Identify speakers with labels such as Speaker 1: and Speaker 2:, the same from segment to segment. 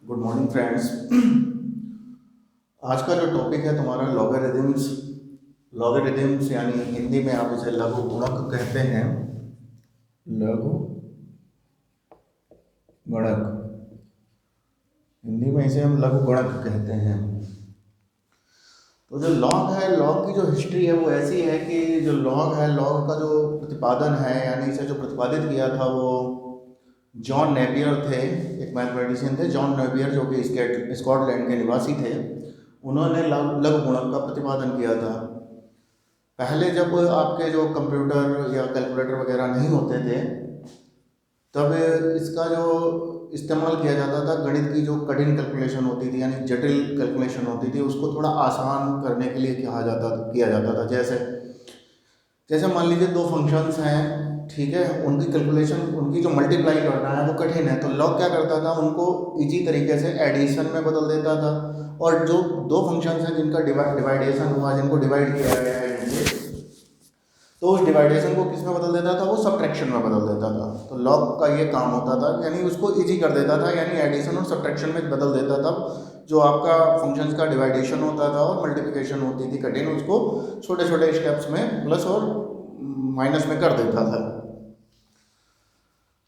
Speaker 1: Good morning friends. आज का जो टॉपिक है तुम्हारा लॉगरिदम्स। लॉगरिदम्स यानी हिंदी में आप इसे लघु गुणक कहते हैं। लघु गुणक, हिंदी में इसे हम लघु गुणक कहते हैं। तो जो लॉग है, लॉग की जो हिस्ट्री है वो ऐसी है कि जो लॉग है, लॉग का जो प्रतिपादन है यानी इसे जो प्रतिपादित किया था वो जॉन नेपियर थे। एक मैथमेटिशियन थे जॉन नेपियर, जो कि स्कॉटलैंड के निवासी थे। उन्होंने लघु गुणक का प्रतिपादन किया था। पहले जब आपके जो कंप्यूटर या कैलकुलेटर वगैरह नहीं होते थे तब इसका जो इस्तेमाल किया जाता था, गणित की जो कठिन कैलकुलेशन होती थी यानी जटिल कैलकुलेशन होती थी उसको थोड़ा आसान करने के लिए किया जाता था। जैसे जैसे मान लीजिए दो फंक्शंस हैं, ठीक है, उनकी कैलकुलेशन, उनकी जो मल्टीप्लाई करना है वो कठिन है, तो लॉग क्या करता था, उनको इजी तरीके से एडिशन में बदल देता था। और जो दो फंक्शंस हैं जिनका डिवाइडेशन हुआ, जिनको डिवाइड किया गया है इनसे, तो उस डिवाइडेशन को किस में बदल देता था, वो सब्ट्रैक्शन में बदल देता था। तो लॉग का ये काम होता था, यानी उसको इजी कर देता था, यानी एडिशन और सब्ट्रैक्शन में बदल देता था। जो आपका फंक्शंस का डिवाइडेशन होता था और मल्टीप्लिकेशन होती थी कठिन, उसको छोटे छोटे स्टेप्स में प्लस और माइनस में कर देता था।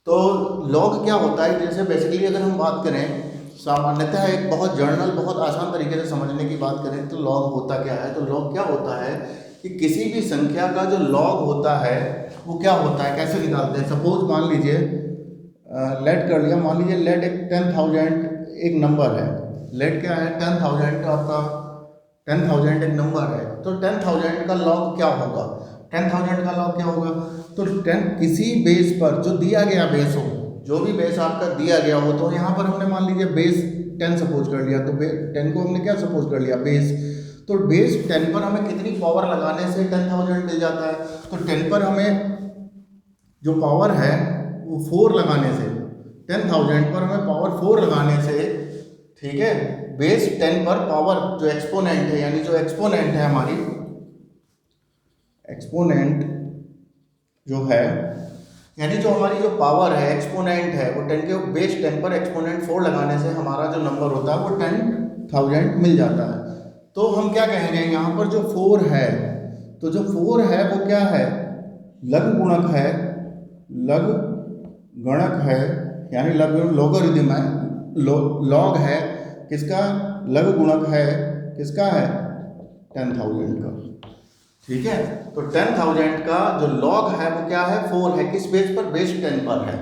Speaker 1: तो लॉग क्या होता है, जैसे बेसिकली अगर हम बात करें सामान्यतः एक बहुत जर्नल, बहुत आसान तरीके से समझने की बात करें तो लॉग होता क्या है। तो लॉग क्या होता है कि किसी भी संख्या का जो लॉग होता है वो क्या होता है, कैसे निकालते हैं। सपोज मान लीजिए लेट कर लिया, मान लीजिए लेट एक 10,000 एक नंबर है। लेट क्या है, 10,000 आपका 10,000 एक नंबर है। तो 10,000 का लॉग क्या होगा, 10,000 का लॉग क्या होगा, तो 10 किसी बेस पर जो दिया गया बेस हो, जो भी बेस आपका दिया गया हो, तो यहाँ पर हमने मान लीजिए बेस 10 सपोज कर लिया, तो 10 को हमने क्या सपोज कर लिया, बेस। तो बेस 10 पर हमें कितनी पावर लगाने से 10,000 मिल जाता है, तो 10 पर हमें जो पावर है वो 4 लगाने से, 10,000 पर हमें पावर 4 लगाने से, ठीक है, बेस 10 पर पावर जो एक्सपोनेंट है, यानी जो एक्सपोनेंट है हमारी, एक्सपोनेंट जो है, यानी जो हमारी जो पावर है, एक्सपोनेंट है, वो 10 के बेस 10 पर एक्सपोनेंट 4 लगाने से हमारा जो नंबर होता है वो 10,000 मिल जाता है। तो हम क्या कहेंगे, यहाँ पर जो 4 है, तो जो 4 है वो क्या है, लघु गुणक है। लघु गणक है यानी लॉगरिदम है, लॉग है किसका, लघु गुणक है किसका है, 10,000 का। ठीक है, तो 10,000 का जो लॉग है वो क्या है, 4 है। किस बेस पर, बेस 10 पर है।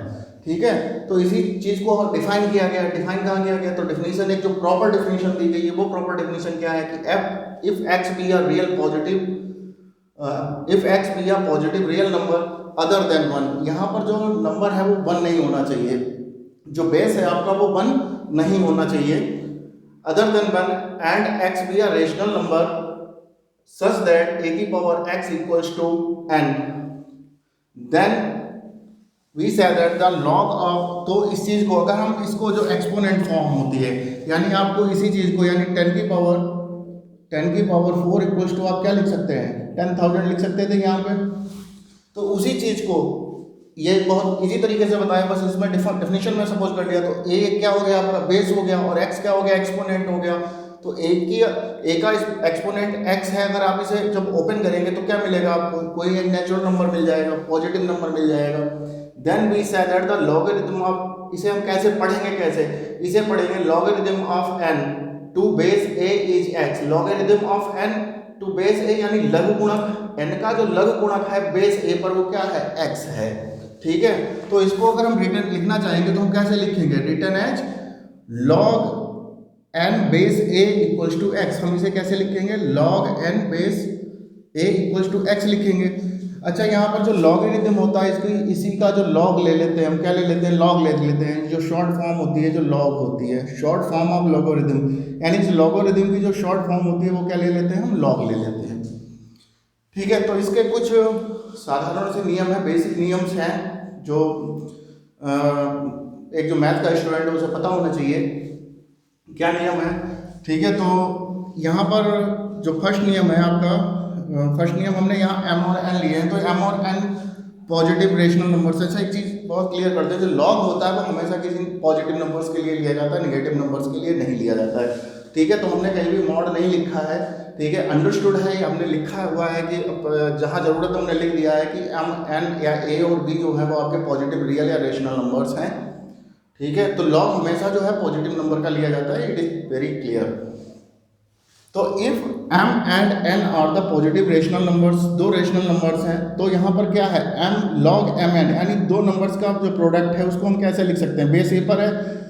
Speaker 1: ठीक है, तो इसी चीज को डिफाइन किया गया। डिफाइन कहाँ किया गया, तो डेफिनेशन, एक जो प्रॉपर डेफिनेशन दी गई है वो प्रॉपर डेफिनेशन क्या है कि if x be a real positive, if x be a positive real number other than 1, यहाँ पर जो नंबर है वो 1 नहीं होना चाहिए, जो बेस है आपका वो 1 नहीं होना चाहिए, other than 1, and x be a rational number such that a की power x equals to n, then we say that the log of, तो इस चीज को अगर हम इसको जो एक्सपोनेंट फॉर्म होती है, यानी आपको इसी चीज को, यानी 10 की पावर 4 इक्वल्स टू आप क्या लिख सकते हैं, 10,000 लिख सकते थे यहाँ पे। तो उसी चीज को ये बहुत इजी तरीके से बताया, बस इसमें डेफिनेशन में सपोज कर लिया, तो ए क्या हो गया आपका, बेस हो गया, और एक्स क्या हो गया, एक्सपोनेंट हो गया। तो ए का एक्सपोनेंट एक्स है, अगर आप इसे जब ओपन करेंगे तो क्या मिलेगा आपको, कोई एक नेचुरल नंबर मिल जाएगा, पॉजिटिव नंबर मिल जाएगा। Then we say that the logarithm of, इसे हम कैसे पढ़ेंगे, कैसे इसे पढ़ेंगे, logarithm of n to base a is x, logarithm of n to base a, यानी लघु गुणक n का जो लघु गुणक है बेस a पर वो क्या है, x है। ठीक है, तो इसको अगर हम रिटर्न लिखना चाहेंगे तो हम कैसे लिखेंगे, return as log n base a equals to x। हम इसे कैसे लिखेंगे, log n base a equals to x लिखेंगे। अच्छा, यहाँ पर जो लॉगरिथम होता है इसकी, इसी का जो लॉग ले लेते हैं हम, क्या ले लेते हैं, लॉग ले लेते हैं, जो शॉर्ट फॉर्म होती है, जो लॉग होती है, शॉर्ट फॉर्म ऑफ लॉगरिथम, यानी इस लॉगरिथम की जो शॉर्ट फॉर्म होती है वो क्या ले लेते हैं, हम लॉग ले लेते हैं। ठीक है, तो इसके कुछ साधारण से नियम है, बेसिक नियम्स हैं, जो एक जो मैथ का स्टूडेंट है उसे पता होना चाहिए क्या नियम है। ठीक है, तो यहाँ पर जो फर्स्ट नियम है आपका, फर्स्ट नियम हमने यहाँ एम और एन लिए हैं, तो एम और एन पॉजिटिव रेशनल नंबर से। अच्छा एक चीज़ बहुत क्लियर करते हैं, जो लॉग होता है वो हमेशा किसी पॉजिटिव नंबर्स के लिए लिया जाता है, नेगेटिव नंबर्स के लिए नहीं लिया जाता है, ठीक है। तो हमने कहीं भी मॉड नहीं लिखा है, ठीक है, अंडरस्टूड है, हमने लिखा हुआ है कि जहाँ ज़रूरत है हमने लिख दिया है कि एम एन या ए और बी जो है वो आपके पॉजिटिव रियल या रेशनल नंबर्स हैं, ठीक है। तो लॉग हमेशा जो है पॉजिटिव नंबर का लिया जाता है, इट इज़ वेरी क्लियर। तो if m and n are the positive rational numbers, दो रेशनल नंबर्स हैं, तो यहाँ पर क्या है m log m n, यानी दो नंबर्स का जो प्रोडक्ट है उसको हम कैसे लिख सकते हैं, बेस a पर है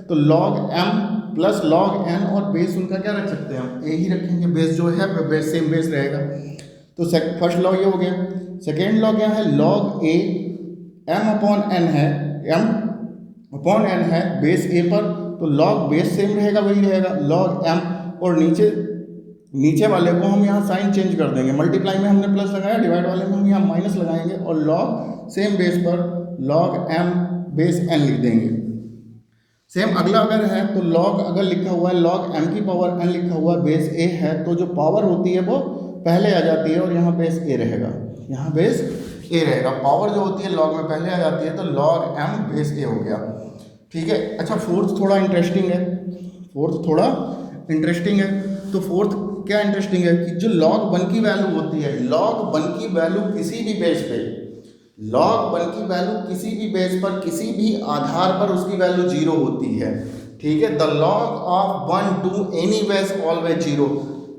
Speaker 1: तो log m plus log n, और बेस उनका क्या रख सकते हैं हम a ही रखेंगे, बेस जो है बेस सेम बेस रहेगा। तो फर्स्ट लॉग ये हो गया। सेकेंड लॉग क्या है, log a m upon n है, m अपॉन n है बेस a पर, तो log बेस सेम रहेगा, वही रहेगा log m, और नीचे वाले को हम यहाँ साइन चेंज कर देंगे, मल्टीप्लाई में हमने प्लस लगाया, डिवाइड वाले में हम यहाँ माइनस लगाएंगे, और लॉग सेम बेस पर log m बेस n लिख देंगे। सेम अगला अगर है तो log अगर लिखा हुआ है log m की पावर n लिखा हुआ है, बेस a है, तो जो पावर होती है वो पहले आ जाती है और यहाँ बेस a रहेगा, यहाँ बेस a रहेगा, पावर जो होती है log में पहले आ जाती है, तो log m बेस a हो गया, ठीक है। अच्छा फोर्थ थोड़ा इंटरेस्टिंग है, तो फोर्थ क्या इंटरेस्टिंग है कि जो log 1 की वैल्यू होती है, log 1 की वैल्यू किसी भी बेस पे, log 1 की वैल्यू किसी भी बेस पर किसी भी आधार पर उसकी वैल्यू 0 होती है, ठीक है। The log of 1 to any base always 0,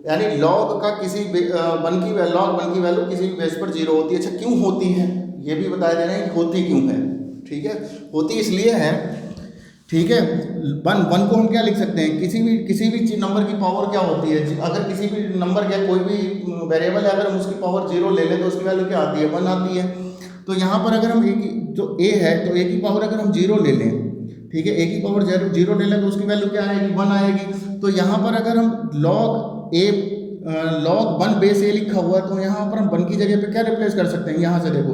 Speaker 1: यानी log का किसी log 1 की वैल्यू किसी भी बेस पर 0 होती है। अच्छा क्यों होती है ये भी बता दे रहे हैं, होती क्यों है, ठीक है। होती इसलिए है, ठीक है, वन को हम क्या लिख सकते हैं, किसी भी नंबर की पावर क्या होती है, अगर किसी भी नंबर या कोई भी वेरिएबल है अगर हम उसकी पावर 0 ले लें तो उसकी वैल्यू क्या आती है, 1 आती है। तो यहाँ पर अगर हम जो a है तो a की पावर अगर हम 0 ले लें, ठीक है, a की पावर 0 ले लें तो उसकी वैल्यू क्या आएगी, 1 आएगी। तो यहाँ पर अगर हम log 1 बेस a लिखा हुआ है तो यहाँ पर हम 1 की जगह पे क्या रिप्लेस कर सकते हैं, यहाँ से देखो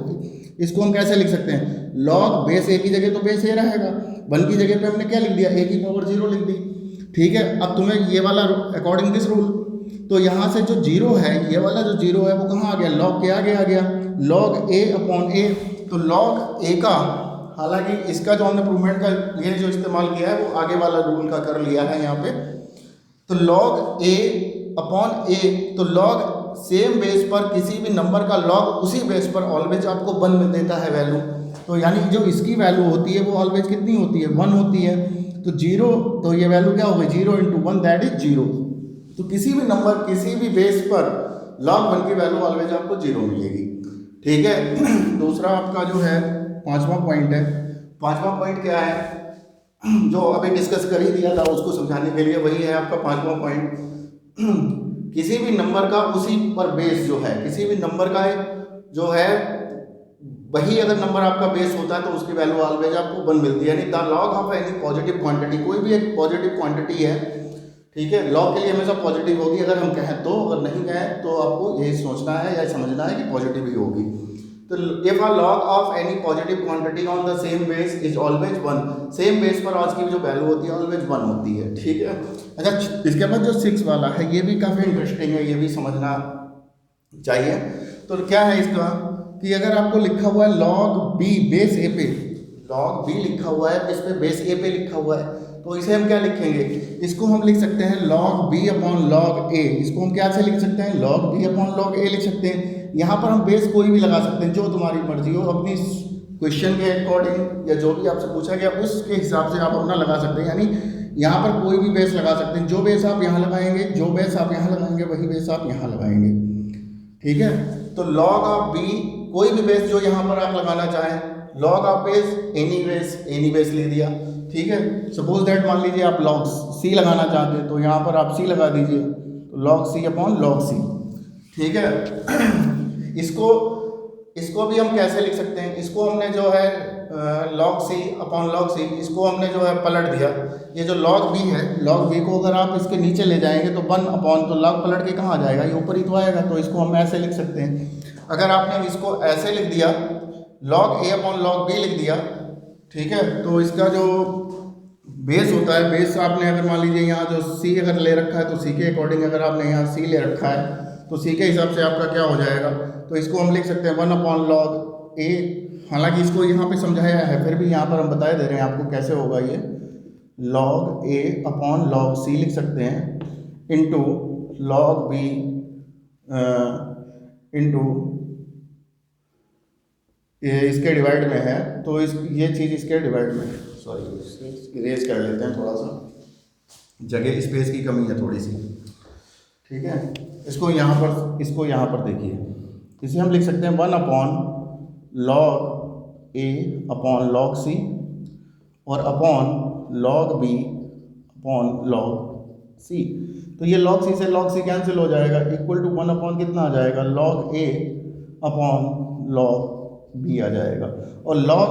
Speaker 1: इसको हम कैसे लिख सकते हैं, log बेस a की जगह तो बेस a रहेगा, 1 की जगह पे हमने क्या लिख दिया, a की पावर 0 लिख दी, ठीक है। अब तुम्हें ये वाला अकॉर्डिंग दिस रूल, तो यहाँ से जो 0 है, ये वाला जो 0 है वो कहाँ आ गया, log के आगे आ गया, log a अपॉन a, तो log a का, हालांकि इसका जो हमने प्रूवमेंट का ये जो इस्तेमाल किया है वो आगे वाला रूल का कर लिया है यहाँ पे, तो log a अपॉन a, तो log सेम बेस पर किसी भी नंबर का log उसी बेस पर ऑलवेज आपको 1 में देता है वैल्यू, तो यानी जो इसकी वैल्यू होती है वो ऑलवेज कितनी होती है, 1 होती है। तो 0, तो ये वैल्यू क्या हो गई, 0 × 1 दैट इज 0। तो किसी भी नंबर किसी भी बेस पर log 1 की वैल्यू ऑलवेज आपको 0 मिलेगी, ठीक है। दूसरा आपका जो है पांचवा पॉइंट है, पांचवा पॉइंट क्या है, जो अभी डिस्कस कर ही दिया था उसको समझाने के लिए, वही है आपका पांचवा पॉइंट। किसी भी नंबर का उसी पर बेस जो है, किसी भी नंबर का जो है वही अगर नंबर आपका बेस होता है तो उसकी वैल्यू ऑलवेज आपको 1 मिलती है, यानी the log of any positive quantity, कोई भी एक पॉजिटिव क्वांटिटी है, ठीक है, लॉग के लिए हमेशा पॉजिटिव होगी, अगर हम कहें तो, अगर नहीं कहें तो आपको यही सोचना है या समझना है कि पॉजिटिव ही होगी। तो if a log of any positive quantity on the same base is always 1, same base पर आज की जो वैल्यू होती है ऑलवेज 1 होती है, ठीक है। अच्छा इसके बाद जो 6 वाला है ये भी काफ़ी इंटरेस्टिंग है, ये भी समझना चाहिए। तो क्या है इसका कि अगर आपको लिखा हुआ है log b बेस a पे, log b लिखा हुआ है इस पे बेस a पे लिखा हुआ है, तो इसे हम क्या लिखेंगे, इसको हम लिख सकते हैं log b upon log a, इसको हम क्या से लिख सकते हैं, log b upon log a लिख सकते हैं। यहाँ पर हम बेस कोई भी लगा सकते हैं, जो तुम्हारी मर्जी हो, अपनी क्वेश्चन के अकॉर्डिंग या जो भी आपसे पूछा गया उसके हिसाब से आप अपना लगा सकते हैं, यानी यहाँ पर कोई भी बेस लगा सकते हैं, जो बेस आप यहाँ लगाएंगे, जो बेस आप यहाँ लगाएंगे वही बेस आप यहाँ लगाएंगे, ठीक है। तो log ऑफ b कोई भी बेस जो यहाँ पर आप लगाना चाहें, log of base any base ले दिया, ठीक है। सपोज दैट मान लीजिए आप log c लगाना चाहते हैं तो यहाँ पर आप c लगा दीजिए, तो log c upon log c, ठीक है। इसको भी हम कैसे लिख सकते हैं, इसको हमने जो है log c upon log c, इसको हमने जो है पलट दिया, ये जो log b है, log b को अगर आप इसके नीचे ले जाएंगे तो 1 अपॉन, तो log पलट के कहाँ आ जाएगा, ये ऊपर ही तो आएगा, तो इसको हम ऐसे लिख सकते हैं। अगर आपने इसको ऐसे लिख दिया log a upon log b लिख दिया, ठीक है, तो इसका जो बेस होता है, बेस आपने अगर मान लीजिए यहाँ जो c अगर ले रखा है तो c के अकॉर्डिंग अगर आपने यहाँ c ले रखा है तो सी के हिसाब से आपका क्या हो जाएगा, तो इसको हम लिख सकते हैं 1/log ए। हालांकि इसको यहाँ पे समझाया है, फिर भी यहाँ पर हम बताए दे रहे हैं आपको कैसे होगा ये। log a upon log c लिख सकते हैं इंटू log b इंटू ये इसके डिवाइड में है, तो ये चीज़ इसके डिवाइड में है। सॉरी, इरेज कर लेते हैं, थोड़ा सा जगह स्पेस की कमी है थोड़ी सी। ठीक है, इसको यहाँ पर देखिए, इसे हम लिख सकते हैं 1/log a upon log c और upon log b upon log c। तो ये log c से log c कैंसिल हो जाएगा, इक्वल टू 1 अपॉन कितना आ जाएगा, log a upon log b आ जाएगा। और log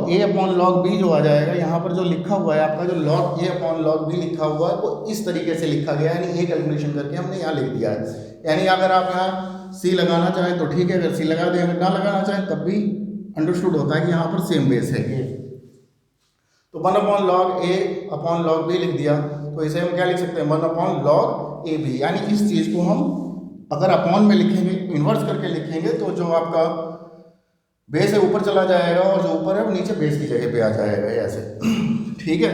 Speaker 1: a upon log b जो आ जाएगा, यहाँ पर जो लिखा हुआ है आपका, जो log a upon log b लिखा हुआ है वो इस तरीके से लिखा गया है, यानी ये कैलकुलेशन करके हमने यहाँ लिख दिया है। यानी अगर आप यहाँ c लगाना चाहें तो ठीक है, अगर c लगा दें, अगर ना लगाना चाहें तब भी अंडरस्टूड होता है कि यहाँ पर सेम बेस है ये। तो 1/log a upon log b लिख दिया, तो इसे हम क्या लिख सकते हैं, 1/log a b। यानी इस चीज़ को हम अगर अपॉन में लिखेंगे, इन्वर्स करके लिखेंगे, तो जो आपका बेस है ऊपर चला जाएगा और जो ऊपर है वो नीचे बेस की जगह पे आ जाएगा ऐसे। ठीक है,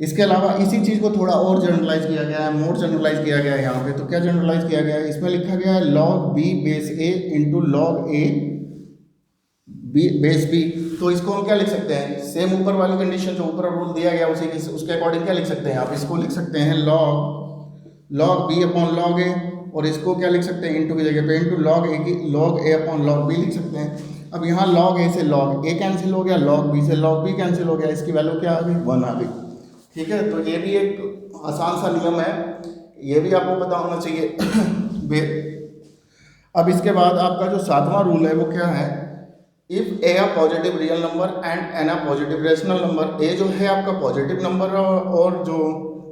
Speaker 1: इसके अलावा इसी चीज़ को थोड़ा और जनरलाइज किया गया है, मोर जनरलाइज किया गया है यहाँ पे। तो क्या जनरलाइज किया गया है, इसमें लिखा गया है log b base a into log a base b। तो इसको हम क्या लिख सकते हैं, सेम ऊपर वाली कंडीशन जो ऊपर रूल दिया गया उसी के उसके अकॉर्डिंग क्या लिख सकते हैं आप, इसको लिख सकते हैं log b upon log a, और इसको क्या लिख सकते हैं, इंटू की जगह पे into log a upon log b लिख सकते हैं। अब यहाँ log a से log a कैंसिल हो गया, log b से log b कैंसिल हो गया, इसकी वैल्यू क्या आ गई, 1 आ गई। ठीक है, तो ये भी एक आसान सा नियम है, ये भी आपको पता होना चाहिए। अब इसके बाद आपका जो 7वां रूल है वो क्या है, if a positive real number and n positive rational number. a जो है आपका पॉजिटिव नंबर और जो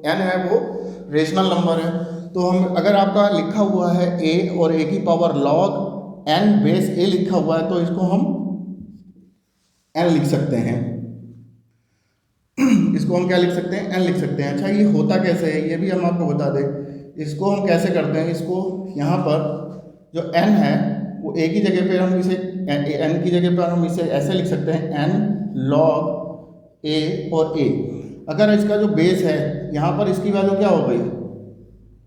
Speaker 1: n है वो रेशनल नंबर है। तो हम अगर आपका लिखा हुआ है a और a की power log n base a लिखा हुआ है, तो इसको हम n लिख सकते हैं। इसको हम क्या लिख सकते हैं, n लिख सकते हैं। अच्छा, ये होता कैसे है ये भी हम आपको बता दें। इसको हम कैसे करते हैं, इसको यहाँ पर जो n है वो a की जगह पे हम इसे n की जगह पर हम इसे ऐसे लिख सकते हैं, n log a और a। अगर इसका जो बेस है यहाँ पर इसकी वैल्यू क्या हो गई,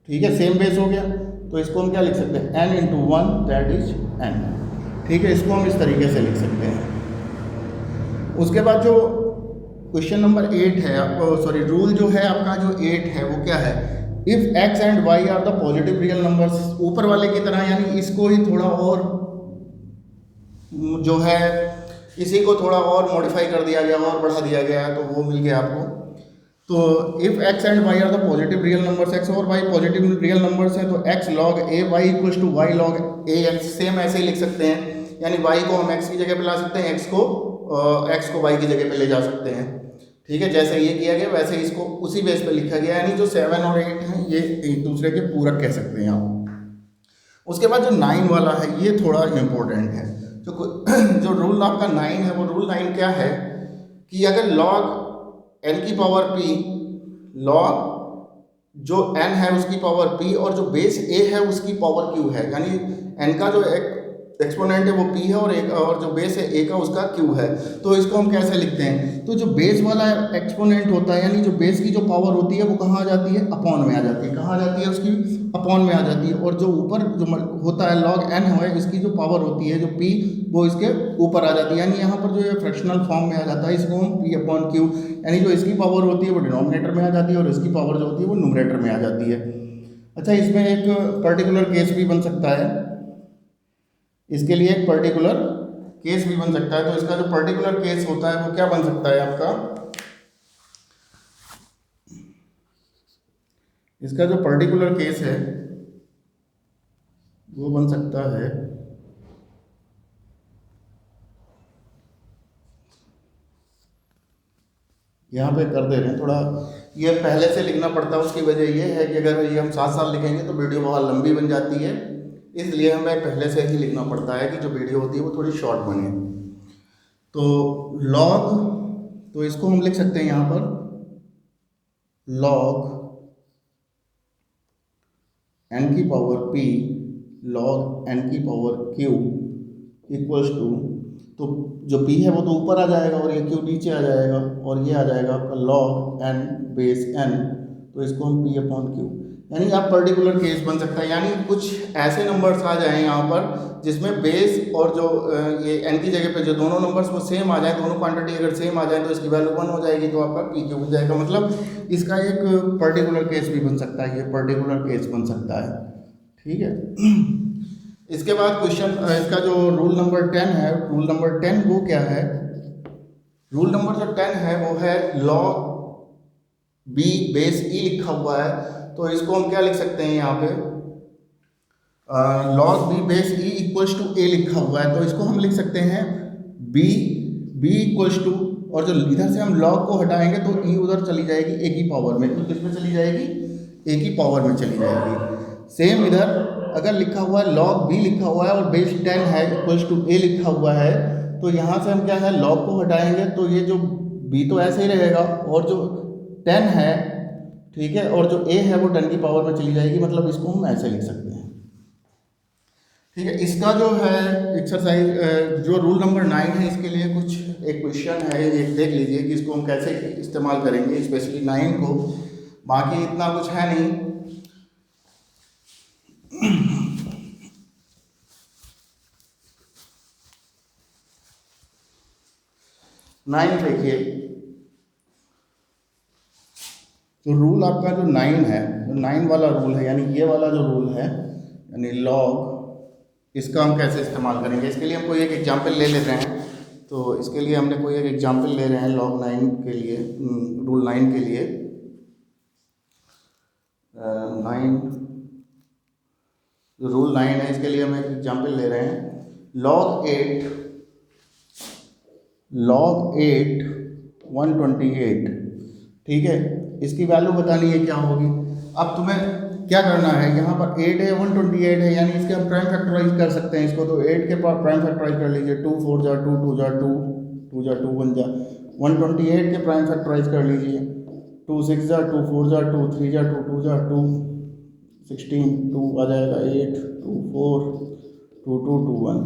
Speaker 1: ठीक है, सेम बेस हो गया, तो इसको हम क्या लिख सकते हैं, n into 1 that is n। ठीक है, इसको हम इस तरीके से लिख सकते हैं। उसके बाद जो क्वेश्चन नंबर 8 है आपको, सॉरी रूल जो है आपका जो 8 है वो क्या है, if x and y are the positive real numbers. ऊपर वाले की तरह, यानी इसको ही थोड़ा और जो है इसी को थोड़ा और मॉडिफाई कर दिया गया और बढ़ा दिया गया है, तो वो मिल गया आपको। तो if x and y are the positive real numbers, x और y पॉजिटिव रियल नंबर्स हैं, तो x log a y equals to y log a x। Same ऐसे ही लिख सकते हैं, यानी y को हम x की जगह पे ला सकते हैं, x को y की जगह पे ले जा सकते हैं। ठीक है, जैसे ये किया गया वैसे इसको उसी बेस पे लिखा गया, यानी जो 7 और 8 हैं ये एक दूसरे के पूरक कह सकते हैं आप। उसके बाद जो 9 वाला है ये थोड़ा इम्पोर्टेंट है। जो रूल आपका 9 है, वो रूल 9 क्या है कि अगर log n की पावर p, log जो n है उसकी पावर p और जो बेस a है उसकी पावर q है, यानी n का जो एक्सपोनेंट है वो p है और जो बेस है a का उसका q है। तो इसको हम कैसे लिखते हैं, तो जो बेस वाला एक्सपोनेंट होता है, यानी जो बेस की जो पावर होती है वो कहाँ आ जाती है, अपॉन में आ जाती है। कहाँ आ जाती है, उसकी अपॉन में आ जाती है। और जो ऊपर जो होता है log n है, इसकी जो पावर होती है जो p, वो इसके ऊपर आ जाती है, यानी यहाँ पर जो ये फ्रैक्शनल फॉर्म में आ जाता है, इसको हम p अपॉन q, यानी जो इसकी पावर होती है वो डिनोमिनेटर में आ जाती है और इसकी पावर जो होती है वो न्यूमरेटर में आ जाती है। अच्छा, इसमें एक पर्टिकुलर केस भी बन सकता है, इसके लिए एक पर्टिकुलर केस भी बन सकता है। तो इसका जो पर्टिकुलर केस होता है वो क्या बन सकता है आपका, इसका जो पर्टिकुलर केस है वो बन सकता है, यहाँ पे कर दे रहे हैं थोड़ा, ये पहले से लिखना पड़ता है। उसकी वजह ये है कि अगर ये हम साथ साथ लिखेंगे तो वीडियो बहुत लंबी बन जाती है, इसलिए हमें पहले से ही लिखना पड़ता है कि जो वीडियो होती है वो थोड़ी शॉर्ट बने। तो log, तो इसको हम लिख सकते हैं यहाँ पर log एन की पावर पी लॉग एन की पावर क्यू इक्वल्स टू, तो जो पी है वो तो ऊपर आ जाएगा और ये क्यू नीचे आ जाएगा, और ये आ जाएगा आपका लॉग एन बेस एन, तो इसको हम पी अपॉन क्यू, यानी आप पर्टिकुलर केस बन सकता है, यानी कुछ ऐसे नंबर्स आ जाएं यहाँ पर जिसमें बेस और जो ये एन की जगह पे जो दोनों नंबर्स वो सेम आ जाए, दोनों क्वांटिटी अगर सेम आ जाए तो इसकी वैल्यू 1 हो जाएगी, तो आपका पी क्यू बन जाएगा। मतलब इसका एक पर्टिकुलर केस भी बन सकता है, ये पर्टिकुलर केस बन सकता है, ठीक है। इसके बाद क्वेश्चन इसका जो रूल नंबर 10 है, रूल नंबर 10 वो क्या है, रूल नंबर जो 10 है वो है लॉग बी बेस ई लिखा हुआ है, तो इसको हम क्या लिख सकते हैं यहाँ पे, log b base e equals to a लिखा हुआ है, तो इसको हम लिख सकते हैं बी इक्वल्स टू, और जो इधर से हम लॉग को हटाएंगे तो ई उधर चली जाएगी ए की पावर में, तो किस में चली जाएगी, ए की पावर में चली जाएगी। सेम इधर अगर लिखा हुआ है लॉग बी लिखा हुआ है और बेस 10 है इक्वल्स टू ए लिखा हुआ है, तो यहाँ से हम क्या है लॉग को हटाएंगे तो ये जो बी तो ऐसे ही रहेगा, और जो 10 है, ठीक है, और जो ए है वो 10 की पावर में चली जाएगी, मतलब इसको हम ऐसे लिख सकते हैं, ठीक है। इसका जो है एक्सरसाइज जो रूल नंबर 9 है, इसके लिए कुछ एक क्वेश्चन है, एक देख लीजिए कि इसको हम कैसे इस्तेमाल करेंगे, स्पेशली 9 को, बाकी इतना कुछ है नहीं। 9 देखिए, तो रूल आपका जो 9 है, जो 9 वाला रूल है, यानी ये वाला जो रूल है, यानी लॉग, इसका हम कैसे इस्तेमाल करेंगे, इसके लिए हम कोई एक एग्जाम्पल ले लेते हैं। तो इसके लिए हमने कोई एक एग्जाम्पल ले रहे हैं लॉग 9 के लिए, रूल 9 के लिए, 9 जो रूल 9 है इसके लिए हम एक एग्जाम्पल ले रहे हैं, लॉग 8 128, ठीक है, इसकी वैल्यू बतानी है क्या होगी। अब तुम्हें क्या करना है, यहाँ पर 8 है 128 है, यानी इसके हम प्राइम फैक्टराइज कर सकते हैं इसको, तो 8 के पास प्राइम फैक्टराइज कर लीजिए, 2 4 जा 2 2 जा 2 2 जा 2 1 जा, 128 के प्राइम फैक्टराइज कर लीजिए, 2 6 जा 2 4 जा 2 3 जा 2 2 जा 2 16 2 आ जाएगा 8 2 4 2 2 2 1,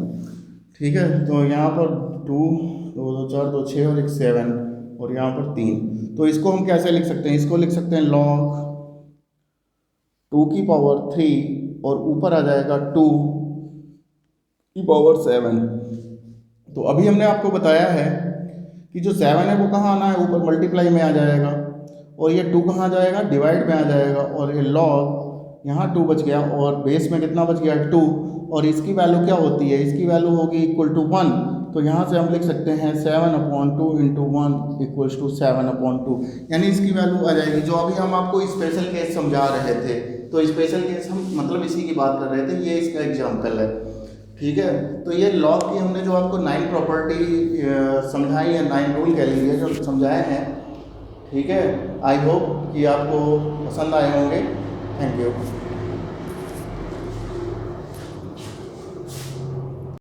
Speaker 1: ठीक है। तो यहाँ पर 2 2 2 4 2 6 और एक 7 और यहाँ पर 3, तो इसको हम कैसे लिख सकते हैं, इसको लिख सकते हैं लॉग 2 की पावर 3 और ऊपर आ जाएगा 2 की पावर 7। तो अभी हमने आपको बताया है कि जो 7 है वो कहाँ आना है, ऊपर मल्टीप्लाई में आ जाएगा, और ये 2 कहाँ जाएगा, डिवाइड में आ जाएगा, और ये लॉग यहाँ 2 बच गया और बेस में कितना बच गया 2, और इसकी वैल्यू क्या होती है, इसकी वैल्यू होगी इक्वल टू 1, तो यहाँ से हम लिख सकते हैं 7/2 इंटू 1 इक्वल्स टू 7/2, यानी इसकी वैल्यू आ जाएगी। जो अभी हम आपको स्पेशल केस समझा रहे थे, तो स्पेशल केस हम मतलब इसी की बात कर रहे थे, ये इसका एग्जाम्पल है, ठीक है। तो ये लॉग की हमने जो आपको 9 प्रॉपर्टी समझाई है, 9 रूल कह लीजिए जो समझाए हैं, ठीक है। आई होप कि आपको पसंद आए होंगे। Thank you.